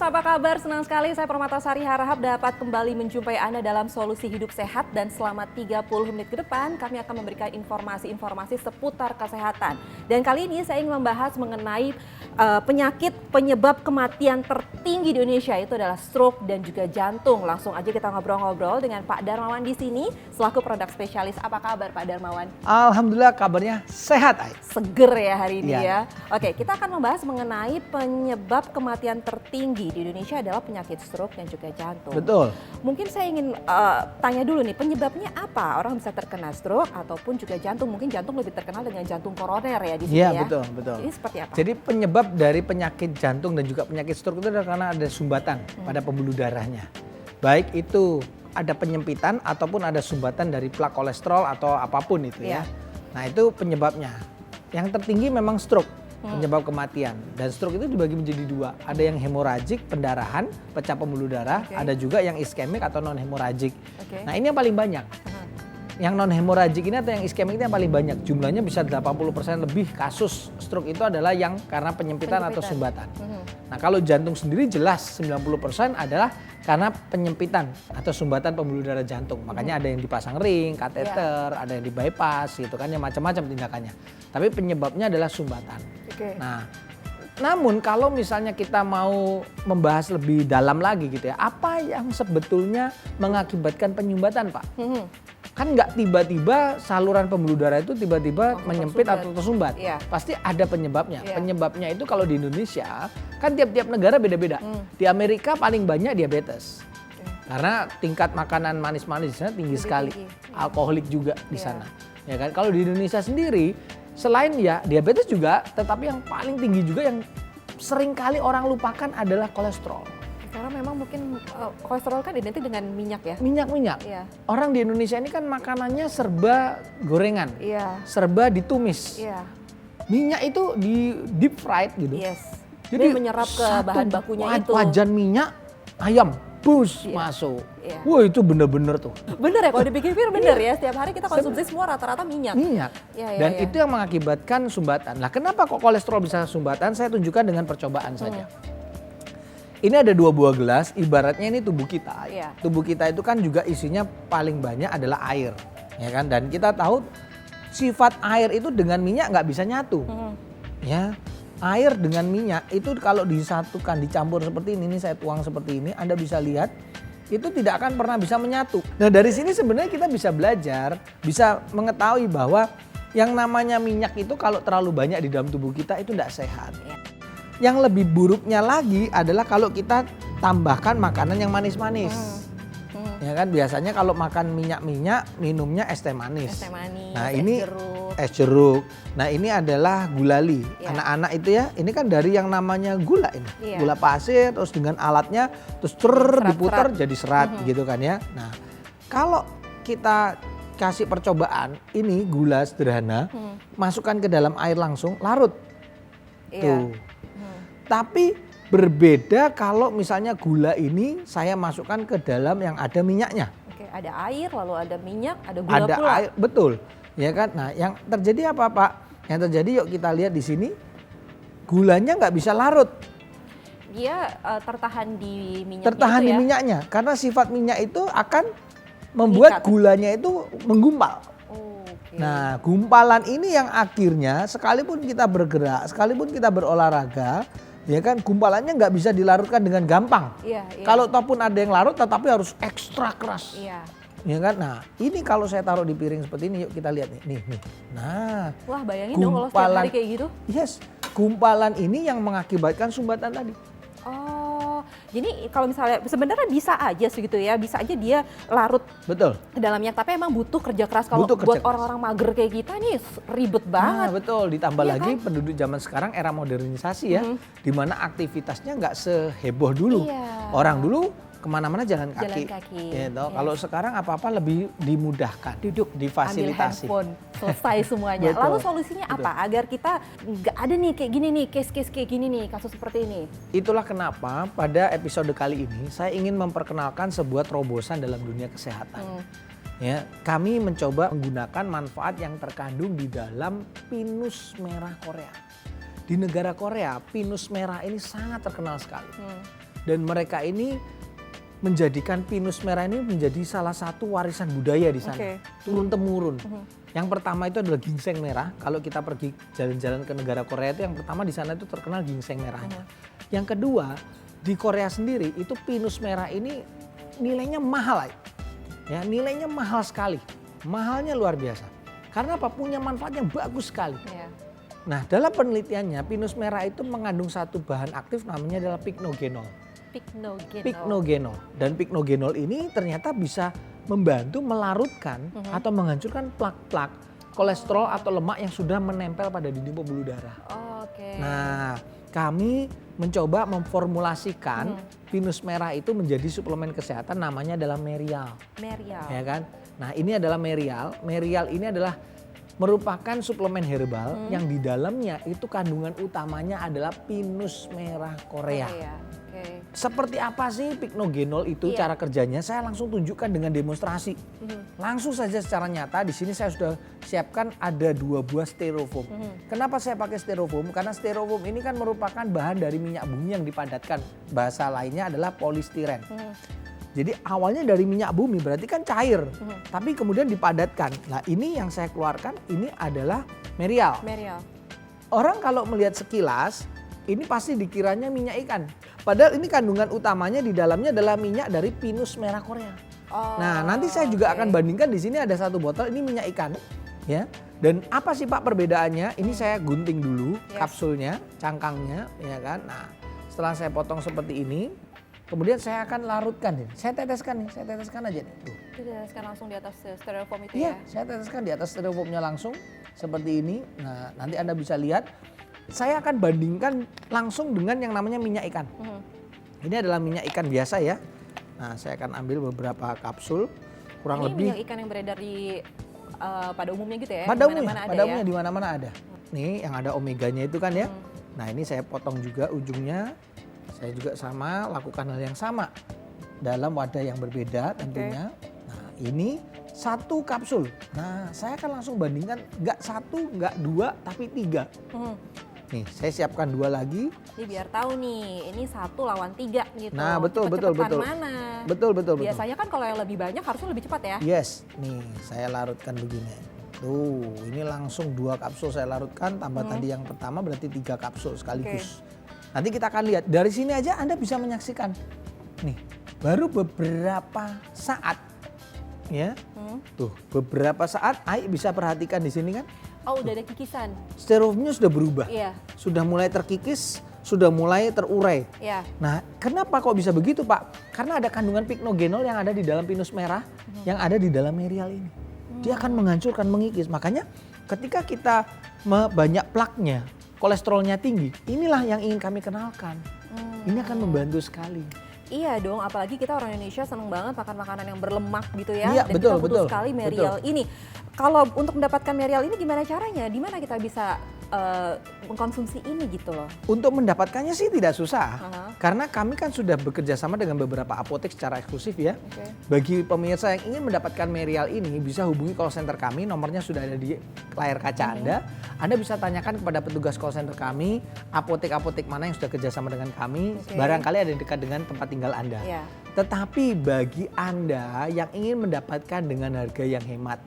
apa kabar? Senang sekali saya Permatasari Harahap dapat kembali menjumpai Anda dalam Solusi Hidup Sehat, dan selama 30 menit ke depan kami akan memberikan informasi-informasi seputar kesehatan. Dan kali ini saya ingin membahas mengenai penyakit penyebab kematian tertinggi di Indonesia, itu adalah stroke dan juga jantung. Langsung aja kita ngobrol-ngobrol dengan Pak Darmawan di sini selaku produk spesialis. Apa kabar Pak Darmawan? Alhamdulillah kabarnya sehat, Ai. Seger ya hari ini ya. Oke, kita akan membahas mengenai penyebab kematian tertinggi di Indonesia adalah penyakit stroke dan juga jantung. Betul. Mungkin saya ingin tanya dulu nih, penyebabnya apa? Orang bisa terkena stroke ataupun juga jantung. Mungkin jantung lebih terkenal dengan jantung koroner ya di sini ya. Iya, betul. Ini seperti apa? Jadi penyebab dari penyakit jantung dan juga penyakit stroke itu adalah karena ada sumbatan pada pembuluh darahnya. Baik itu ada penyempitan ataupun ada sumbatan dari plak kolesterol atau apapun itu ya. Nah, itu penyebabnya. Yang tertinggi memang stroke, penyebab kematian. Dan stroke itu dibagi menjadi dua. Ada yang hemoragik, pendarahan, pecah pembuluh darah. Ada juga yang iskemik atau non hemoragik. Nah, ini yang paling banyak. Yang non hemoragik ini atau yang iskemik ini yang paling banyak. Jumlahnya bisa 80% lebih kasus stroke itu adalah yang karena penyempitan atau sumbatan. Nah, kalau jantung sendiri jelas 90% adalah karena penyempitan atau sumbatan pembuluh darah jantung. Makanya ada yang dipasang ring, kateter, ada yang di bypass gitu kan, yang macam-macam tindakannya. Tapi penyebabnya adalah sumbatan. Nah, namun kalau misalnya kita mau membahas lebih dalam lagi gitu ya, apa yang sebetulnya mengakibatkan penyumbatan, Pak? Kan nggak tiba-tiba saluran pembuluh darah itu tiba-tiba menyempit atau tersumbat. Pasti ada penyebabnya. Penyebabnya itu kalau di Indonesia kan tiap-tiap negara beda-beda. Di Amerika paling banyak diabetes. Karena tingkat makanan manis-manis di sana tinggi sekali. Alkoholik juga di sana. Ya kan? Kalau di Indonesia sendiri selain ya diabetes juga, tetapi yang paling tinggi juga yang sering kali orang lupakan adalah kolesterol. Karena memang mungkin kolesterol kan identik dengan minyak ya. Minyak. Orang di Indonesia ini kan makanannya serba gorengan, serba ditumis. Minyak itu di deep fried gitu. Jadi menyerap ke bahan bakunya itu. Wajan minyak ayam, masuk. Wah, itu bener-bener tuh. Bener ya, kalau dipikir-pikir bener ya. Setiap hari kita konsumsi semua rata-rata minyak. Dan itu yang mengakibatkan sumbatan. Nah, kenapa kok kolesterol bisa sumbatan? Saya tunjukkan dengan percobaan saja. Ini ada 2 buah gelas, ibaratnya ini tubuh kita. Tubuh kita itu kan juga isinya paling banyak adalah air, ya kan? Dan kita tahu sifat air itu dengan minyak nggak bisa nyatu, ya. Air dengan minyak itu kalau disatukan, dicampur seperti ini saya tuang seperti ini, Anda bisa lihat itu tidak akan pernah bisa menyatu. Nah, dari sini sebenarnya kita bisa belajar, bisa mengetahui bahwa yang namanya minyak itu kalau terlalu banyak di dalam tubuh kita itu tidak sehat. Yang lebih buruknya lagi adalah kalau kita tambahkan makanan yang manis-manis. Ya kan, biasanya kalau makan minyak-minyak minumnya es teh manis. Nah, ini es jeruk. Nah, ini adalah gulali. Anak-anak itu ya, ini kan dari yang namanya gula ini. Gula pasir terus dengan alatnya terus diputar jadi serat gitu kan ya. Nah, kalau kita kasih percobaan, ini gula sederhana, masukkan ke dalam air langsung, larut. Tuh. Tapi berbeda kalau misalnya gula ini saya masukkan ke dalam yang ada minyaknya. Ada air, lalu ada minyak, ada gula ada pula. Air, betul. Ya kan? Nah, yang terjadi apa, Pak? Yang terjadi yuk kita lihat di sini. Gulanya nggak bisa larut. Dia tertahan di minyaknya. Tertahan di minyaknya. Karena sifat minyak itu akan membuat gulanya itu menggumpal. Nah, gumpalan ini yang akhirnya sekalipun kita bergerak, sekalipun kita berolahraga, ya kan, gumpalannya nggak bisa dilarutkan dengan gampang. Kalau ataupun ada yang larut, tetapi harus ekstra keras. Ya kan, nah ini kalau saya taruh di piring seperti ini, yuk kita lihat nih. Nah, wah, bayangin dong kalau setiap hari kayak gitu. Gumpalan ini yang mengakibatkan sumbatan tadi. Jadi kalau misalnya sebenarnya bisa aja segitu ya, bisa aja dia larut ke dalam minyak, tapi emang butuh kerja keras. Kalau buat orang-orang mager kayak kita nih ribet banget. Nah, betul, ditambah lagi penduduk zaman sekarang era modernisasi ya, di mana aktivitasnya nggak seheboh dulu. Orang dulu kemana-mana jalan kaki. Gitu. Kalau sekarang apa-apa lebih dimudahkan, duduk, difasilitasi, ambil handphone, selesai semuanya. Lalu solusinya apa agar kita nggak ada nih kayak gini nih, case-case kayak gini nih, kasus seperti ini? Itulah kenapa pada episode kali ini saya ingin memperkenalkan sebuah terobosan dalam dunia kesehatan. Ya, kami mencoba menggunakan manfaat yang terkandung di dalam pinus merah Korea. Di negara Korea, pinus merah ini sangat terkenal sekali. Dan mereka ini menjadikan pinus merah ini menjadi salah satu warisan budaya di sana. Turun temurun. Yang pertama itu adalah ginseng merah. Kalau kita pergi jalan-jalan ke negara Korea itu yang pertama di sana itu terkenal ginseng merahnya. Yang kedua, di Korea sendiri itu pinus merah ini nilainya mahal. Ya, nilainya mahal sekali. Mahalnya luar biasa. Karena apa? Punya manfaat yang bagus sekali. Nah, dalam penelitiannya pinus merah itu mengandung satu bahan aktif namanya adalah pycnogenol. Pycnogenol. Dan pycnogenol ini ternyata bisa membantu melarutkan atau menghancurkan plak-plak kolesterol atau lemak yang sudah menempel pada dinding pembuluh darah. Nah, kami mencoba memformulasikan pinus merah itu menjadi suplemen kesehatan namanya adalah Merial. Ya kan? Nah, ini adalah Merial. Merial ini adalah merupakan suplemen herbal yang di dalamnya itu kandungan utamanya adalah pinus merah Korea. Seperti apa sih pycnogenol itu cara kerjanya? Saya langsung tunjukkan dengan demonstrasi. Langsung saja secara nyata di sini saya sudah siapkan ada 2 buah styrofoam. Kenapa saya pakai styrofoam? Karena styrofoam ini kan merupakan bahan dari minyak bumi yang dipadatkan. Bahasa lainnya adalah polistiren. Jadi awalnya dari minyak bumi berarti kan cair, tapi kemudian dipadatkan. Nah ini yang saya keluarkan ini adalah Merial. Orang kalau melihat sekilas ini pasti dikiranya minyak ikan. Padahal ini kandungan utamanya di dalamnya adalah minyak dari pinus merah Korea. Nah nanti saya juga akan bandingkan di sini ada 1 botol ini minyak ikan, ya. Dan apa sih Pak perbedaannya? Ini saya gunting dulu kapsulnya, cangkangnya, ya kan. Nah setelah saya potong seperti ini. Kemudian saya akan larutkan nih. Saya teteskan aja nih. Tuh. Diteteskan langsung di atas styrofoam itu ya? Iya, saya teteskan di atas styrofoamnya langsung seperti ini. Nah, nanti Anda bisa lihat. Saya akan bandingkan langsung dengan yang namanya minyak ikan. Ini adalah minyak ikan biasa ya. Nah, saya akan ambil beberapa kapsul. Kurang lebih. Ini minyak ikan yang beredar di pada umumnya gitu ya? Pada umumnya di mana-mana ada. Nih, yang ada omeganya itu kan ya. Nah, ini saya potong juga ujungnya. Saya juga sama lakukan hal yang sama dalam wadah yang berbeda tentunya. Nah ini 1 kapsul. Nah saya akan langsung bandingkan nggak 1, nggak 2, tapi 3. Nih saya siapkan 2 lagi. Ini biar tahu nih, ini 1 lawan 3 gitu. Nah betul. Mana? Betul. Biasanya kan kalau yang lebih banyak harusnya lebih cepat ya? Yes, nih saya larutkan begini. Tuh ini langsung 2 kapsul saya larutkan tambah tadi yang pertama berarti 3 kapsul sekaligus. Nanti kita akan lihat, dari sini aja Anda bisa menyaksikan. Nih, baru beberapa saat. Ya, tuh beberapa saat, Ai bisa perhatikan di sini kan. Oh udah ada kikisan. Styrofoamnya sudah berubah. Iya. Sudah mulai terkikis, sudah mulai terurai. Iya. Nah, kenapa kok bisa begitu Pak? Karena ada kandungan pycnogenol yang ada di dalam pinus merah, yang ada di dalam Merial ini. Dia akan menghancurkan, mengikis. Makanya ketika kita banyak plaknya, kolesterolnya tinggi, inilah yang ingin kami kenalkan. Ini akan membantu sekali. Iya dong, apalagi kita orang Indonesia seneng banget makan makanan yang berlemak gitu ya. Iya, Dan betul, kita butuh betul, sekali Merial ini. Kalau untuk mendapatkan Merial ini gimana caranya? Di mana kita bisa mengkonsumsi ini gitu loh? Untuk mendapatkannya sih tidak susah. Karena kami kan sudah bekerja sama dengan beberapa apotek secara eksklusif ya. Bagi pemirsa yang ingin mendapatkan Merial ini bisa hubungi call center kami, nomornya sudah ada di layar kaca Anda. Anda bisa tanyakan kepada petugas call center kami, apotek-apotek mana yang sudah kerjasama dengan kami. Barangkali ada yang dekat dengan tempat tinggal Anda. Tetapi bagi Anda yang ingin mendapatkan dengan harga yang hemat,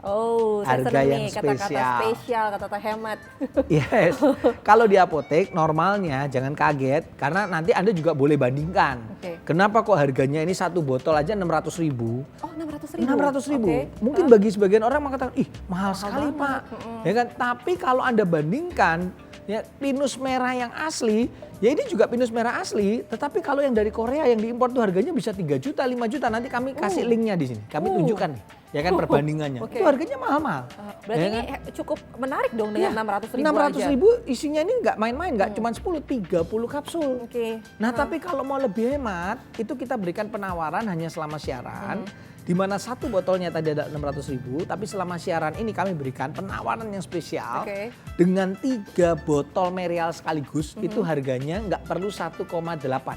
saya harga seneng yang nih kata-kata spesial, kata-kata hemat. Yes, kalau di apotek normalnya jangan kaget karena nanti Anda juga boleh bandingkan. Kenapa kok harganya ini 1 botol aja 600.000? Oh 600.000? 600.000. Mungkin bagi sebagian orang mengatakan, ih mahal sekali Pak. Ya kan? Tapi kalau Anda bandingkan ya pinus merah yang asli, ya ini juga pinus merah asli, tetapi kalau yang dari Korea yang diimpor tuh harganya bisa 3 juta, 5 juta. Nanti kami kasih linknya di sini. Kami tunjukkan nih, ya kan perbandingannya. Itu harganya mahal-mahal. Berarti ya ini kan? cukup menarik dong dengan 600.000 aja. 600.000 isinya ini nggak main-main, nggak cuma 10, 30 kapsul. Nah tapi kalau mau lebih hemat, itu kita berikan penawaran hanya selama siaran. Di mana 1 botolnya tadi ada 600.000, tapi selama siaran ini kami berikan penawaran yang spesial dengan 3 botol Merial sekaligus. Itu harganya nggak perlu 1,8,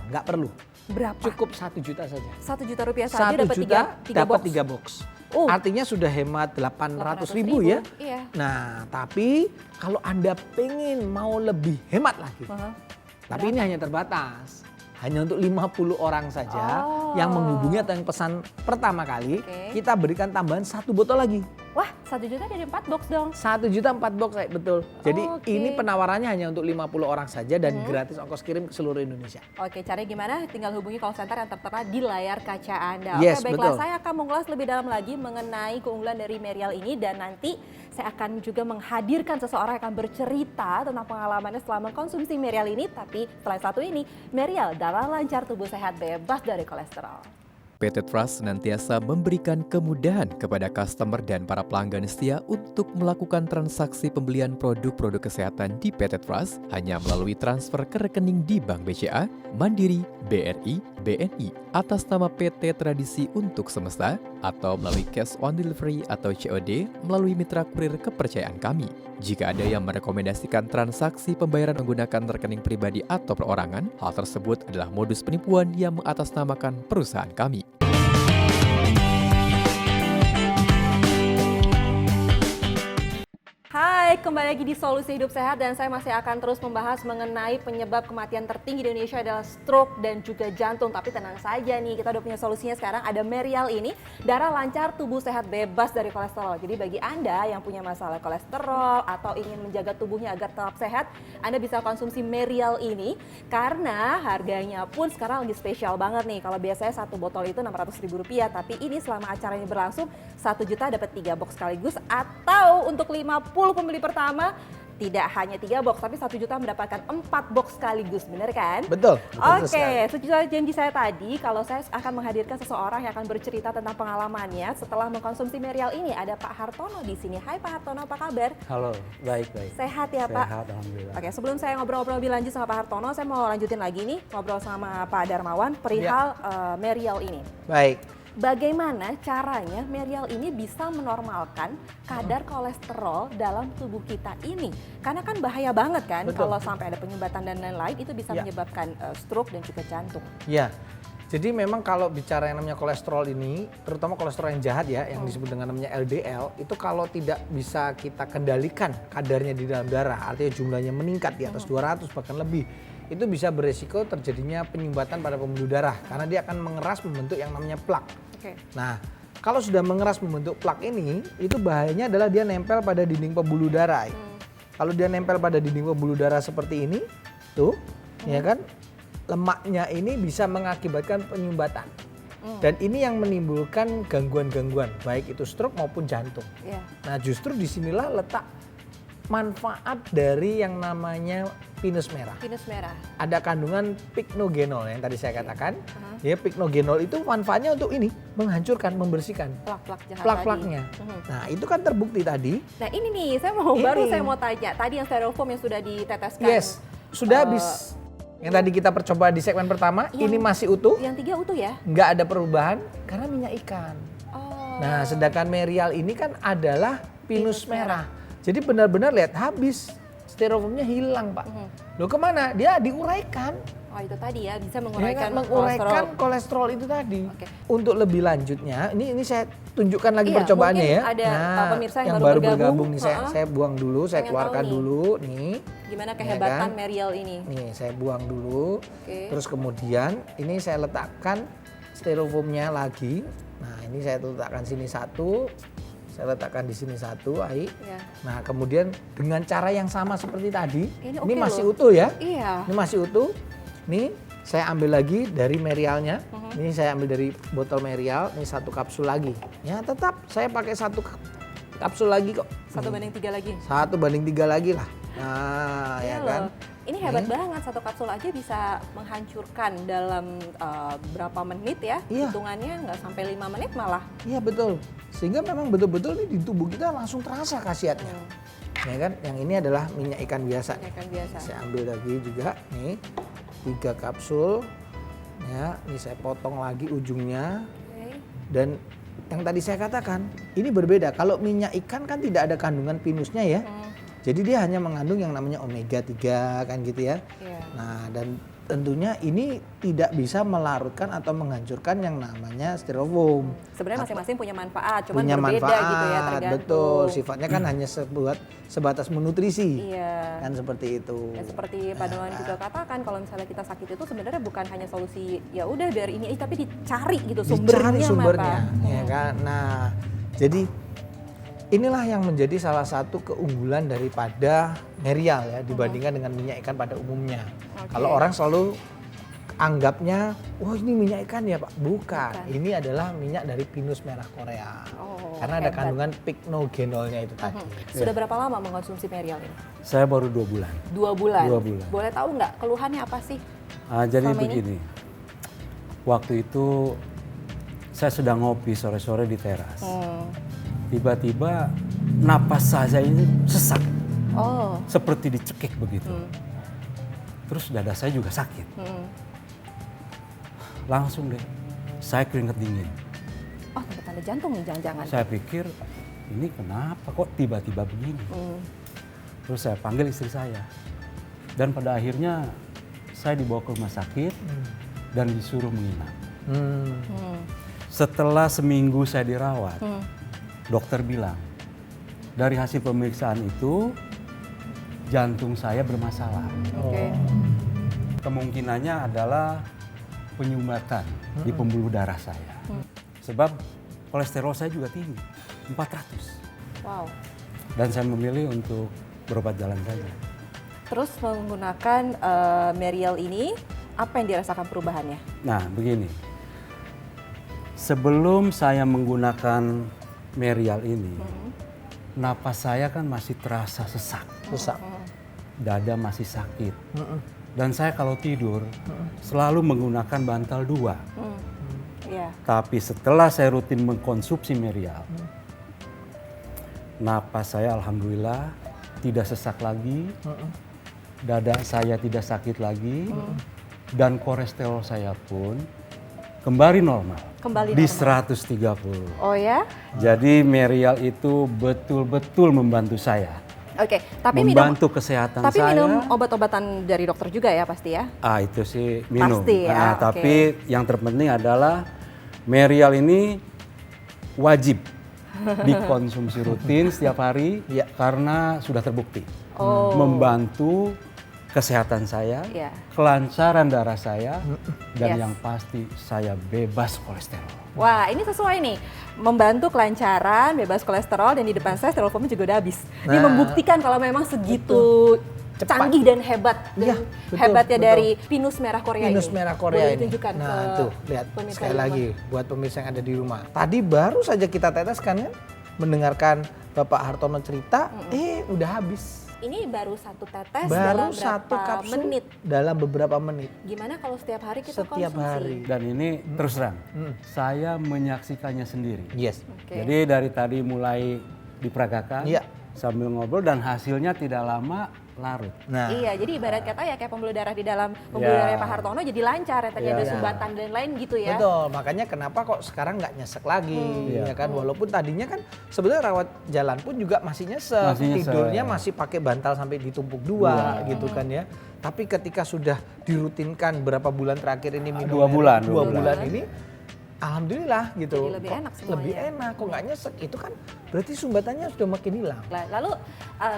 nggak perlu. Berapa? Cukup 1 juta saja. 1 juta rupiah saja 1 dapat juta 3 box. dapat 3 box. Artinya sudah hemat 800.000 ya. Iya. Nah tapi kalau Anda pengen mau lebih hemat lagi, tapi ini hanya terbatas. hanya untuk 50 orang saja yang menghubungi atau yang pesan pertama kali, kita berikan tambahan 1 botol lagi. Wah, 1 juta jadi 4 box dong. 1 juta 4 box, betul. Jadi ini penawarannya hanya untuk 50 orang saja dan gratis ongkos kirim ke seluruh Indonesia. Oke, caranya gimana? Tinggal hubungi call center yang tertera di layar kaca Anda. Yes, Oke, baiklah, betul. saya akan mengulas lebih dalam lagi mengenai keunggulan dari Merial ini dan nanti saya akan juga menghadirkan seseorang yang akan bercerita tentang pengalamannya selama konsumsi Merial ini. Tapi setelah satu ini, Merial darah lancar, tubuh sehat, bebas dari kolesterol. PT Trust senantiasa memberikan kemudahan kepada customer dan para pelanggan setia untuk melakukan transaksi pembelian produk-produk kesehatan di PT Trust hanya melalui transfer ke rekening di Bank BCA, Mandiri, BRI, BNI atas nama PT Tradisi Untuk Semesta atau melalui cash on delivery atau COD melalui mitra kurir kepercayaan kami. Jika ada yang merekomendasikan transaksi pembayaran menggunakan rekening pribadi atau perorangan, hal tersebut adalah modus penipuan yang mengatasnamakan perusahaan kami. Hai, kembali lagi di Solusi Hidup Sehat dan saya masih akan terus membahas mengenai penyebab kematian tertinggi di Indonesia adalah stroke dan juga jantung. Tapi tenang saja nih, kita udah punya solusinya sekarang. Ada Merial ini, darah lancar, tubuh sehat, bebas dari kolesterol. Jadi bagi Anda yang punya masalah kolesterol atau ingin menjaga tubuhnya agar tetap sehat, Anda bisa konsumsi Merial ini karena harganya pun sekarang lagi spesial banget nih. Kalau biasanya 1 botol itu Rp600.000, tapi ini selama acara ini berlangsung 1 juta dapat 3 box sekaligus, atau untuk 50 pembeli pertama tidak hanya 3 box tapi 1 juta mendapatkan 4 box sekaligus, benar kan? Betul. Oke, sesuai janji saya tadi, kalau saya akan menghadirkan seseorang yang akan bercerita tentang pengalamannya setelah mengkonsumsi Merial ini. Ada Pak Hartono di sini. Hai Pak Hartono, apa kabar? Halo, baik. Sehat ya Pak? Sehat, alhamdulillah. Oke, sebelum saya ngobrol-ngobrol lebih lanjut sama Pak Hartono, saya mau lanjutin lagi nih ngobrol sama Pak Darmawan perihal Merial ini. Baik. Bagaimana caranya Merial ini bisa menormalkan kadar kolesterol dalam tubuh kita ini? Karena kan bahaya banget kan. Betul. Kalau sampai ada penyumbatan dan lain-lain itu bisa menyebabkan stroke dan juga jantung. Ya, jadi memang kalau bicara yang namanya kolesterol ini, terutama kolesterol yang jahat ya, yang disebut dengan namanya LDL, itu kalau tidak bisa kita kendalikan kadarnya di dalam darah, artinya jumlahnya meningkat di atas 200 bahkan lebih, itu bisa beresiko terjadinya penyumbatan pada pembuluh darah karena dia akan mengeras membentuk yang namanya plak. Nah, kalau sudah mengeras membentuk plak ini, itu bahayanya adalah dia nempel pada dinding pembuluh darah. Kalau dia nempel pada dinding pembuluh darah seperti ini, tuh, ya kan, lemaknya ini bisa mengakibatkan penyumbatan. Dan ini yang menimbulkan gangguan-gangguan, baik itu stroke maupun jantung. Nah, justru disinilah letak manfaat dari yang namanya pinus merah. Pinus merah. Ada kandungan pycnogenol yang tadi saya katakan. Ya, pycnogenol itu manfaatnya untuk ini, menghancurkan, membersihkan Plak-plak jahat plak-plaknya. tadi. Nah, itu kan terbukti tadi. Nah ini nih, saya mau tanya. Tadi yang styrofoam yang sudah diteteskan. Yes, sudah habis. Yang tadi kita percoba di segmen pertama, ini masih utuh. Yang 3 utuh ya? Nggak ada perubahan karena minyak ikan. Nah, sedangkan Merial ini kan adalah pinus merah. Jadi benar-benar lihat habis, styrofoamnya hilang Pak. Loh kemana? Dia diuraikan. Oh itu tadi ya, bisa Menguraikan menguraikan kolesterol itu tadi. Oke. Untuk lebih lanjutnya, ini saya tunjukkan lagi percobaannya ya. Ada pemirsa yang baru baru bergabung nih, saya buang dulu, saya Pengen keluarkan tahu nih. dulu nih. Gimana Ya kehebatan kan? Merial ini? Nih, saya buang dulu. Terus kemudian ini saya letakkan styrofoamnya lagi. Nah, ini saya letakkan sini satu. Saya letakkan di sini satu, Ai. Nah, kemudian dengan cara yang sama seperti tadi, ini masih utuh ya. Iya. Ini masih utuh. Nih, saya ambil lagi dari Merialnya. Ini saya ambil dari botol Merial, ini 1 kapsul lagi. Ya, tetap saya pakai 1 kapsul lagi kok. 1:3 lagi. 1:3 lagi lah. Nah, ya kan. Ini hebat banget, 1 kapsul aja bisa menghancurkan dalam berapa menit ya. Hitungannya nggak sampai 5 menit malah. Iya betul. Sehingga memang betul-betul nih di tubuh kita langsung terasa khasiatnya. Ya kan? Yang ini adalah minyak ikan biasa. Minyak ikan biasa. Saya ambil lagi juga nih 3 kapsul. Ya, ini saya potong lagi ujungnya. Dan yang tadi saya katakan, ini berbeda. Kalau minyak ikan kan tidak ada kandungan pinusnya ya. Jadi dia hanya mengandung yang namanya omega 3 kan gitu ya. Nah, dan tentunya ini tidak bisa melarutkan atau menghancurkan yang namanya styrofoam. Sebenarnya masing-masing punya manfaat, cuman Punya berbeda manfaat, gitu ya, tergantung. betul. Sifatnya kan hanya sebatas menutrisi, Iya. kan seperti itu. Ya, seperti Pak Doan juga katakan, kalau misalnya kita sakit itu sebenarnya bukan hanya solusi ya udah biar ini aja, tapi dicari gitu Dicari sumbernya, apa. ya kan. Nah, jadi inilah yang menjadi salah satu keunggulan daripada Merial ya dibandingkan dengan minyak ikan pada umumnya. Oke. Kalau orang selalu anggapnya, wah ini minyak ikan ya Pak. Bukan, Bukan. ini adalah minyak dari pinus merah Korea. Oh, Karena ada hebat. kandungan pycnogenolnya itu tadi. Sudah berapa lama mengkonsumsi Merial ini? Saya baru 2 bulan. 2 bulan. 2 bulan. Boleh tahu nggak keluhannya apa sih? Jadi Selama ini? begini, waktu itu saya sedang ngopi sore-sore di teras. Tiba-tiba napas saya ini sesak, Oh. seperti dicekik begitu. Terus dada saya juga sakit. Langsung deh, saya keringat dingin. Oh, tanda jantung nih jangan-jangan. Saya pikir, ini kenapa kok tiba-tiba begini? Terus saya panggil istri saya. Dan pada akhirnya saya dibawa ke rumah sakit dan disuruh menginap. Setelah seminggu saya dirawat, dokter bilang, dari hasil pemeriksaan itu jantung saya bermasalah. Oke. Kemungkinannya adalah penyumbatan di pembuluh darah saya. Sebab kolesterol saya juga tinggi, 400. Wow. Dan saya memilih untuk berobat jalan saja. Terus menggunakan Merial ini, apa yang dirasakan perubahannya? Nah, begini. Sebelum saya menggunakan Merial ini, napas saya kan masih terasa sesak. Dada masih sakit. Dan saya kalau tidur selalu menggunakan bantal 2. Iya. Tapi setelah saya rutin mengkonsumsi Merial, napas saya alhamdulillah tidak sesak lagi, dada saya tidak sakit lagi, dan kolesterol saya pun kembali normal. Kembali di normal. 130. Oh ya? Jadi Merial itu betul-betul membantu saya. Oke, tapi membantu kesehatan tapi saya. minum obat-obatan dari dokter juga ya pasti ya? Itu sih minum. Pasti ya, oke. Tapi yang terpenting adalah Merial ini wajib dikonsumsi rutin setiap hari Ya. karena sudah terbukti Oh. membantu kesehatan saya, Ya. kelancaran darah saya, dan Yes. yang pasti saya bebas kolesterol. Wah, ini sesuai nih. Membantu kelancaran, bebas kolesterol, dan di depan saya styrofoamnya juga udah habis. Ini Nah. membuktikan kalau memang segitu Cepat. canggih dan hebat. Iya, Dan betul, hebatnya betul. dari pinus merah Korea Pinus ini. merah Korea Boleh ini. ditunjukkan Nah, ke tuh lihat pemirsa sekali di lagi rumah. buat pemirsa yang ada di rumah. Tadi baru saja kita teteskan kan, mendengarkan Bapak Hartono cerita, udah habis. Ini baru satu tetes Baru dalam satu berapa kapsul menit. dalam beberapa menit. Gimana kalau setiap hari kita Setiap konsumsi? hari. Dan ini terus terang, saya menyaksikannya sendiri. Yes. Oke. Jadi dari tadi mulai diperagakan, Iya. sambil ngobrol, dan hasilnya tidak lama larut. Nah, Iya, jadi ibarat kata ya kayak pembuluh darah di dalam pembuluh Ya. darah Pak Hartono jadi lancar ya, tadi Ya. ada Ya. sumbatan dan lain gitu ya. betul. Makanya kenapa kok sekarang nggak nyesek lagi, Iya. ya kan? Walaupun tadinya kan sebenarnya rawat jalan pun juga masih nyesek, Masih nyesek. tidurnya masih pakai bantal sampai ditumpuk dua, gitu kan ya. Tapi ketika sudah dirutinkan berapa bulan terakhir ini minum 2 bulan, dua 2 bulan bulan. ini, alhamdulillah gitu. Jadi lebih Kok enak semuanya. Lebih enak, kok nggak nyesek? Itu kan berarti sumbatannya sudah makin hilang. Lalu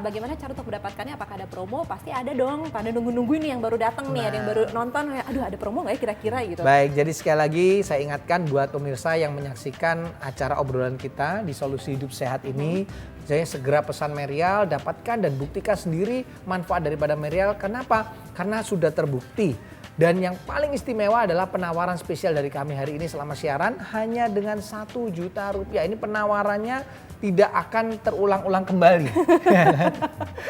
bagaimana cara untuk mendapatkannya? Apakah ada promo? Pasti ada dong. Pada nunggu-nunggu ini yang baru datang nih, ada yang baru nonton. Aduh, ada promo nggak ya kira-kira gitu? Baik, jadi sekali lagi saya ingatkan buat pemirsa yang menyaksikan acara obrolan kita di Solusi Hidup Sehat ini, saya segera pesan Merial, dapatkan dan buktikan sendiri manfaat daripada Merial. Kenapa? Karena sudah terbukti. Dan yang paling istimewa adalah penawaran spesial dari kami hari ini selama siaran hanya dengan 1 juta rupiah. Ini penawarannya tidak akan terulang-ulang kembali.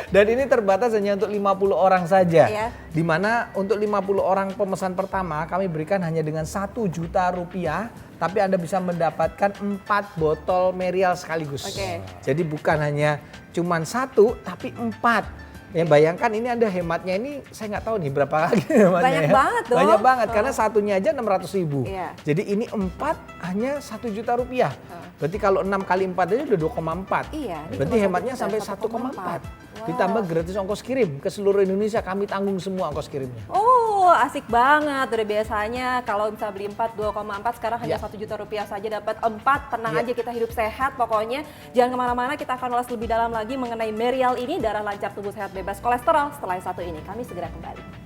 Dan ini terbatas hanya untuk 50 orang saja. Iya. Di mana untuk 50 orang pemesan pertama kami berikan hanya dengan 1 juta rupiah. Tapi Anda bisa mendapatkan 4 botol Merial sekaligus. Oke. Jadi bukan hanya cuman 1 tapi 4. Ya bayangkan ini Anda hematnya ini saya nggak tahu nih berapa lagi hematnya. Banyak ya. banget dong. Banyak banget karena satunya aja 600.000. Iya. Jadi ini 4 hanya 1 juta rupiah. Berarti kalau 6 kali 4 aja udah 2,4. Iya. ini Berarti cuma hematnya 1 sampai juta, 1,4. Ditambah gratis ongkos kirim ke seluruh Indonesia, kami tanggung semua ongkos kirimnya. Oh, asik banget. Dari biasanya kalau misalnya beli 4 2,4, sekarang hanya Ya. 1 juta rupiah saja dapat 4. Tenang Ya. aja, kita hidup sehat pokoknya. Jangan kemana-mana, kita akan ulas lebih dalam lagi mengenai Merial ini, darah lancar, tubuh sehat, bebas kolesterol. Setelah yang satu ini, kami segera kembali.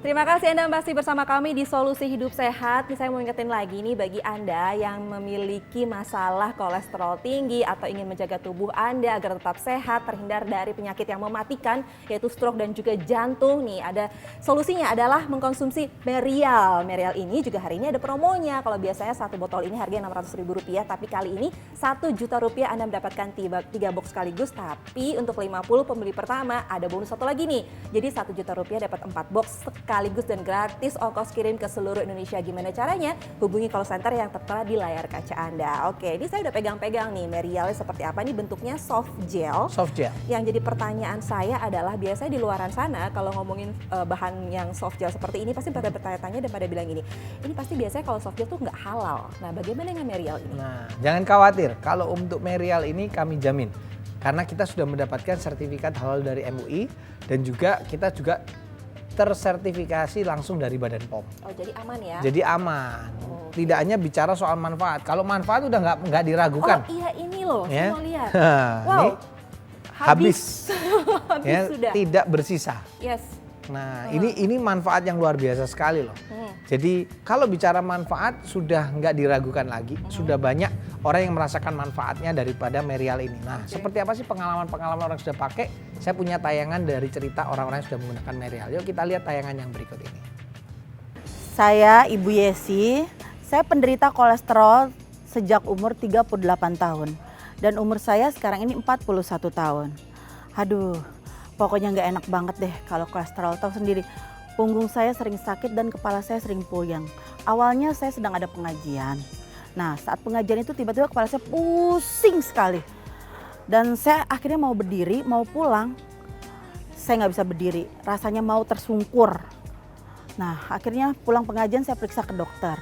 Terima kasih Anda masih bersama kami di Solusi Hidup Sehat. Saya mau ingetin lagi nih bagi Anda yang memiliki masalah kolesterol tinggi atau ingin menjaga tubuh Anda agar tetap sehat, terhindar dari penyakit yang mematikan yaitu stroke dan juga jantung nih. Ada solusinya adalah mengkonsumsi Merial. Merial ini juga hari ini ada promonya. Kalau biasanya satu botol ini harganya Rp600.000, tapi kali ini Rp1 juta Anda mendapatkan 3 box sekaligus. Tapi untuk 50 pembeli pertama ada bonus satu lagi nih. Jadi Rp1 juta dapat 4 box sekaligus dan gratis ongkos kirim ke seluruh Indonesia. Gimana caranya? Hubungi call center yang tertera di layar kaca Anda. Oke, ini saya udah pegang-pegang nih Merialnya seperti apa nih, bentuknya soft gel. Soft gel. Yang jadi pertanyaan saya adalah biasanya di luaran sana kalau ngomongin bahan yang soft gel seperti ini pasti pada bertanya-tanya dan pada bilang gini, ini pasti biasanya kalau soft gel tuh nggak halal. Nah, bagaimana dengan Merial ini? Nah, jangan khawatir, kalau untuk Merial ini kami jamin. Karena kita sudah mendapatkan sertifikat halal dari MUI dan juga kita juga tersertifikasi langsung dari Badan POM. Oh, jadi aman ya? Jadi aman. Tidak hanya bicara soal manfaat. Kalau manfaat udah nggak diragukan. Oh iya, ini loh, Ya. saya mau lihat. Ini Wow, habis. habis Ya, sudah. tidak bersisa. Yes. Nah, ini manfaat yang luar biasa sekali loh. Jadi kalau bicara manfaat sudah nggak diragukan lagi, sudah banyak orang yang merasakan manfaatnya daripada Merial ini. Nah, seperti apa sih pengalaman-pengalaman orang yang sudah pakai? Saya punya tayangan dari cerita orang-orang yang sudah menggunakan Merial. Yuk kita lihat tayangan yang berikut ini. Saya Ibu Yesi, saya penderita kolesterol sejak umur 38 tahun. Dan umur saya sekarang ini 41 tahun. Aduh, pokoknya nggak enak banget deh kalau kolesterol. Tahu sendiri, punggung saya sering sakit dan kepala saya sering puyeng. Awalnya saya sedang ada pengajian. Nah, saat pengajian itu tiba-tiba kepala saya pusing sekali. Dan saya akhirnya mau berdiri, mau pulang. Saya nggak bisa berdiri, rasanya mau tersungkur. Nah, akhirnya pulang pengajian saya periksa ke dokter.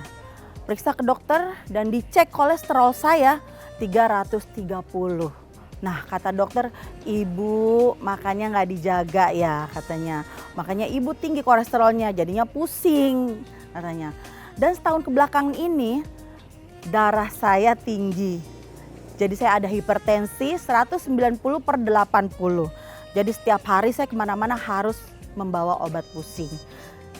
Periksa ke dokter dan dicek kolesterol saya 330. Nah, kata dokter, ibu makanya nggak dijaga ya katanya. Makanya ibu tinggi kolesterolnya, jadinya pusing katanya. Dan setahun kebelakang ini darah saya tinggi. Jadi saya ada hipertensi 190/80. Jadi setiap hari saya kemana-mana harus membawa obat pusing.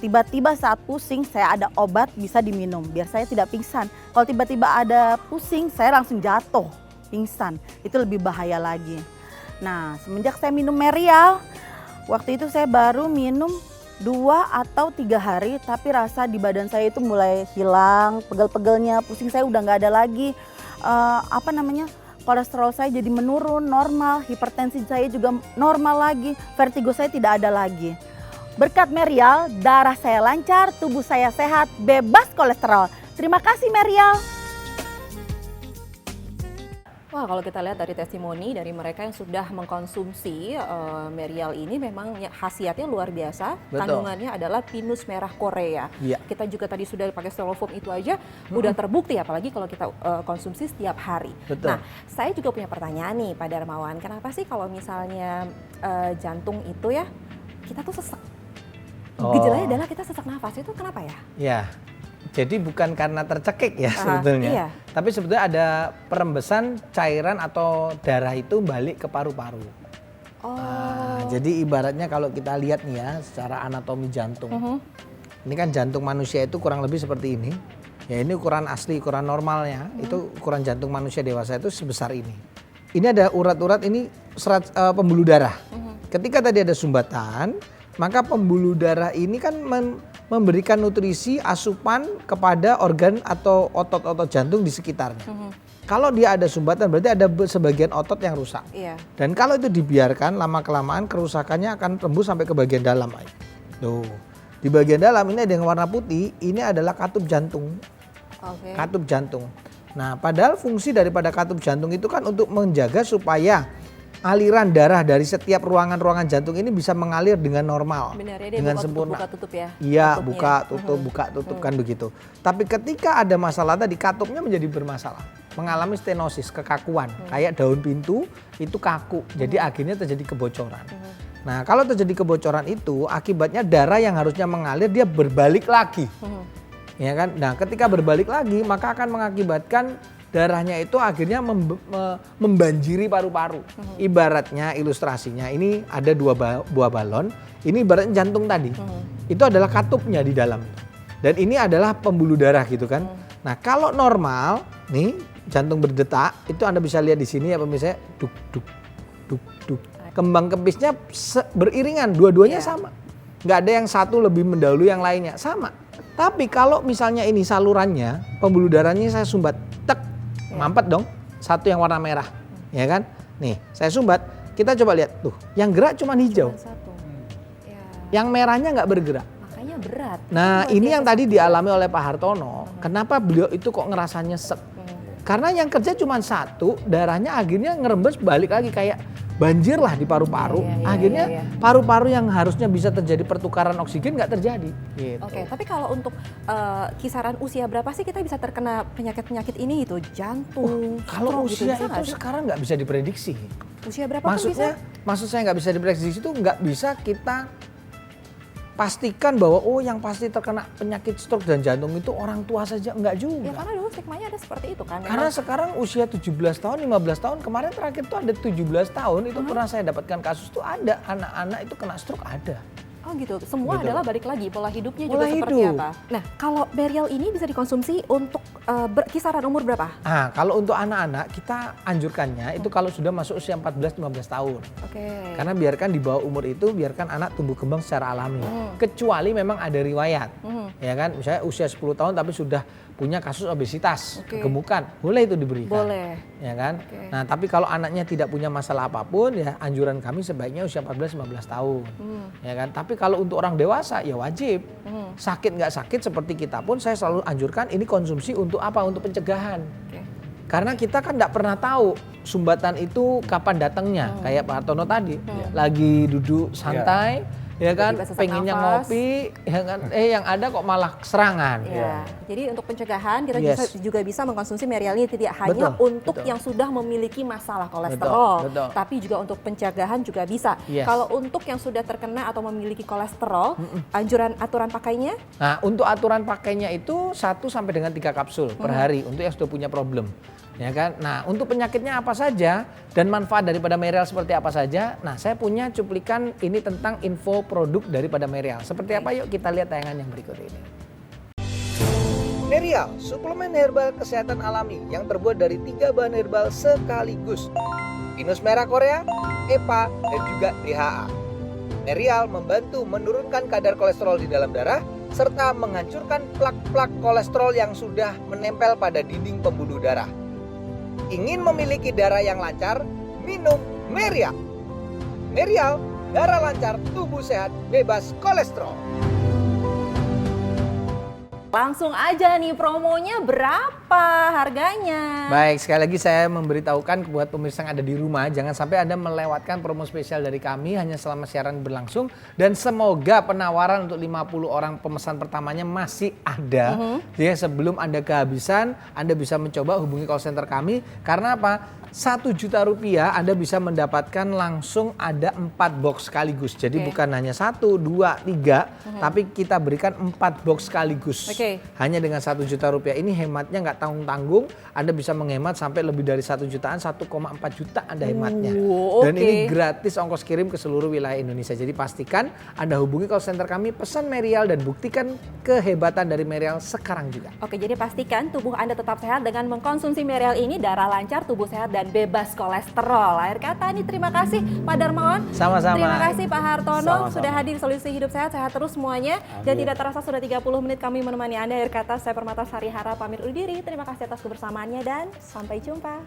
Tiba-tiba saat pusing saya ada obat bisa diminum biar saya tidak pingsan. Kalau tiba-tiba ada pusing saya langsung jatuh, pingsan. Itu lebih bahaya lagi. Nah, semenjak saya minum Merial, waktu itu saya baru minum 2 atau 3 hari, tapi rasa di badan saya itu mulai hilang, pegel-pegelnya, pusing saya udah nggak ada lagi. Kolesterol saya jadi menurun, normal, hipertensi saya juga normal lagi, vertigo saya tidak ada lagi. Berkat Merial, darah saya lancar, tubuh saya sehat, bebas kolesterol. Terima kasih Merial. Wah, kalau kita lihat dari testimoni dari mereka yang sudah mengkonsumsi Merial ini memang khasiatnya luar biasa. Betul. Kandungannya adalah pinus merah Korea. Iya. Kita juga tadi sudah pakai styrofoam itu aja udah terbukti, apalagi kalau kita konsumsi setiap hari. Betul. Nah, saya juga punya pertanyaan nih Pak Darmawan. Kenapa sih kalau misalnya jantung itu ya kita tuh sesek? Gejalanya adalah kita sesak nafas, itu kenapa ya? Ya, jadi bukan karena tercekik ya sebetulnya. Iya. Tapi sebetulnya ada perembesan cairan atau darah itu balik ke paru-paru. Oh. Nah, jadi ibaratnya kalau kita lihat nih ya secara anatomi jantung. Ini kan jantung manusia itu kurang lebih seperti ini. Ya ini ukuran asli, ukuran normalnya. Itu ukuran jantung manusia dewasa itu sebesar ini. Ini ada urat-urat, ini pembuluh darah. Ketika tadi ada sumbatan, maka pembuluh darah ini kan memberikan nutrisi, asupan kepada organ atau otot-otot jantung di sekitarnya. Kalau dia ada sumbatan berarti ada sebagian otot yang rusak. Iya. Dan kalau itu dibiarkan lama-kelamaan kerusakannya akan tembus sampai ke bagian dalam. Tuh. Di bagian dalam ini ada yang warna putih, ini adalah katup jantung. Oke. Katup jantung. Nah, padahal fungsi daripada katup jantung itu kan untuk menjaga supaya aliran darah dari setiap ruangan-ruangan jantung ini bisa mengalir dengan normal, Benar ya, dia dengan buka sempurna. tutup, buka tutup ya. Iya, katupnya. buka tutup kan begitu. Tapi ketika ada masalah tadi, katupnya menjadi bermasalah, mengalami stenosis, kekakuan, kayak daun pintu itu kaku, jadi akhirnya terjadi kebocoran. Nah, kalau terjadi kebocoran itu akibatnya darah yang harusnya mengalir dia berbalik lagi. Ya kan? Nah, ketika berbalik lagi maka akan mengakibatkan darahnya itu akhirnya membanjiri paru-paru. Ibaratnya ilustrasinya ini ada buah balon, ini ibaratnya jantung tadi. Itu adalah katupnya di dalam. Dan ini adalah pembuluh darah gitu kan. Nah, kalau normal nih jantung berdetak, itu Anda bisa lihat di sini ya pemirsa, duk duk duk duk. Kembang kempisnya beriringan, dua-duanya sama. Nggak ada yang satu lebih mendahului yang lainnya, sama. Tapi kalau misalnya ini salurannya, pembuluh darahnya saya sumbat, tek, mampet dong. Satu yang warna merah, ya kan? Nih, saya sumbat. Kita coba lihat tuh, yang gerak cuma hijau, Cuma satu. Ya, yang merahnya nggak bergerak. makanya berat. Nah, Luar ini biasa yang tadi seperti dialami oleh Pak Hartono. Kenapa beliau itu kok ngerasa nyesek? Karena yang kerja cuma satu, darahnya akhirnya ngerembes balik lagi kayak banjir lah di paru-paru. Iya, Akhirnya iya. paru-paru yang harusnya bisa terjadi pertukaran oksigen nggak terjadi. Gitu. Oke, tapi kalau untuk kisaran usia berapa sih kita bisa terkena penyakit-penyakit ini gitu? Jantung, Kalau stroke gitu, usia bisa nggak itu sih? sekarang nggak bisa diprediksi. Usia berapa pun bisa? Maksud saya nggak bisa diprediksi itu nggak bisa kita pastikan bahwa oh yang pasti terkena penyakit stroke dan jantung itu orang tua saja, nggak Ya juga. karena dulu stigmanya ada seperti itu kan. Karena Memang- sekarang usia 17 tahun, 15 tahun, kemarin terakhir tuh ada 17 tahun itu pernah saya dapatkan kasus tuh ada anak-anak itu kena stroke ada. Oh gitu, semua Gitu. adalah balik lagi pola hidupnya Pola juga seperti hidup. apa. Nah, kalau berial ini bisa dikonsumsi untuk kisaran umur berapa? Nah, kalau untuk anak-anak kita anjurkannya itu kalau sudah masuk usia 14-15 tahun. Oke. Karena biarkan di bawah umur itu biarkan anak tumbuh kembang secara alami. Kecuali memang ada riwayat. Ya kan, misalnya usia 10 tahun tapi sudah punya kasus obesitas, Oke. kegemukan, boleh itu diberikan. Boleh. Ya kan? Oke. Nah, tapi kalau anaknya tidak punya masalah apapun ya anjuran kami sebaiknya usia 14-15 tahun. Ya kan? Tapi kalau untuk orang dewasa ya wajib. Sakit nggak sakit seperti kita pun saya selalu anjurkan ini konsumsi untuk apa? Untuk pencegahan. Oke. Karena kita kan nggak pernah tahu sumbatan itu kapan datangnya. Kayak Pak Hartono tadi, lagi duduk santai, ya kan, Tiba-tiba sesak pengennya nafas. ngopi, ya kan, yang ada kok malah serangan. Ya, jadi untuk pencegahan kita Yes. juga bisa mengkonsumsi Merial ini tidak hanya Betul, untuk betul. yang sudah memiliki masalah kolesterol, Betul. tapi juga untuk pencegahan juga bisa. Yes. Kalau untuk yang sudah terkena atau memiliki kolesterol, aturan pakainya Nah, untuk aturan pakainya itu 1 sampai dengan 3 kapsul per hari untuk yang sudah punya problem. Ya kan? Nah, untuk penyakitnya apa saja dan manfaat daripada Merial seperti apa saja. Nah, saya punya cuplikan ini tentang info produk daripada Merial. Seperti apa? Yuk kita lihat tayangan yang berikut ini. Merial, suplemen herbal kesehatan alami yang terbuat dari 3 bahan herbal sekaligus. Pinus merah Korea, EPA, dan juga DHA. Merial membantu menurunkan kadar kolesterol di dalam darah serta menghancurkan plak-plak kolesterol yang sudah menempel pada dinding pembuluh darah. Ingin memiliki darah yang lancar? Minum Merial. Merial, darah lancar, tubuh sehat, bebas kolesterol. langsung aja nih promonya berapa harganya? Baik, sekali lagi saya memberitahukan buat pemirsa yang ada di rumah, jangan sampai Anda melewatkan promo spesial dari kami hanya selama siaran berlangsung. Dan semoga penawaran untuk 50 orang pemesan pertamanya masih ada. Jadi sebelum Anda kehabisan, Anda bisa mencoba hubungi call center kami. Karena apa? 1 juta rupiah Anda bisa mendapatkan langsung ada 4 box sekaligus. Jadi bukan hanya 1, 2, 3, tapi kita berikan 4 box sekaligus. Hanya dengan 1 juta rupiah ini hematnya nggak tanggung-tanggung. Anda bisa menghemat sampai lebih dari 1 jutaan, 1,4 juta Anda hematnya. Dan ini gratis ongkos kirim ke seluruh wilayah Indonesia. Jadi pastikan Anda hubungi call center kami, pesan Merial dan buktikan kehebatan dari Merial sekarang juga. Oke, jadi pastikan tubuh Anda tetap sehat dengan mengkonsumsi Merial ini, darah lancar, tubuh sehat dan bebas kolesterol. Akhir kata ini terima kasih Pak Darmawan. Sama-sama. Terima kasih Pak Hartono Sama-sama. sudah hadir di Solusi Hidup Sehat. Sehat terus semuanya. Dan tidak terasa sudah 30 menit kami menemani Anda. Akhir kata saya Permata Sarihara pamit undur diri. Terima kasih atas kebersamaannya dan sampai jumpa.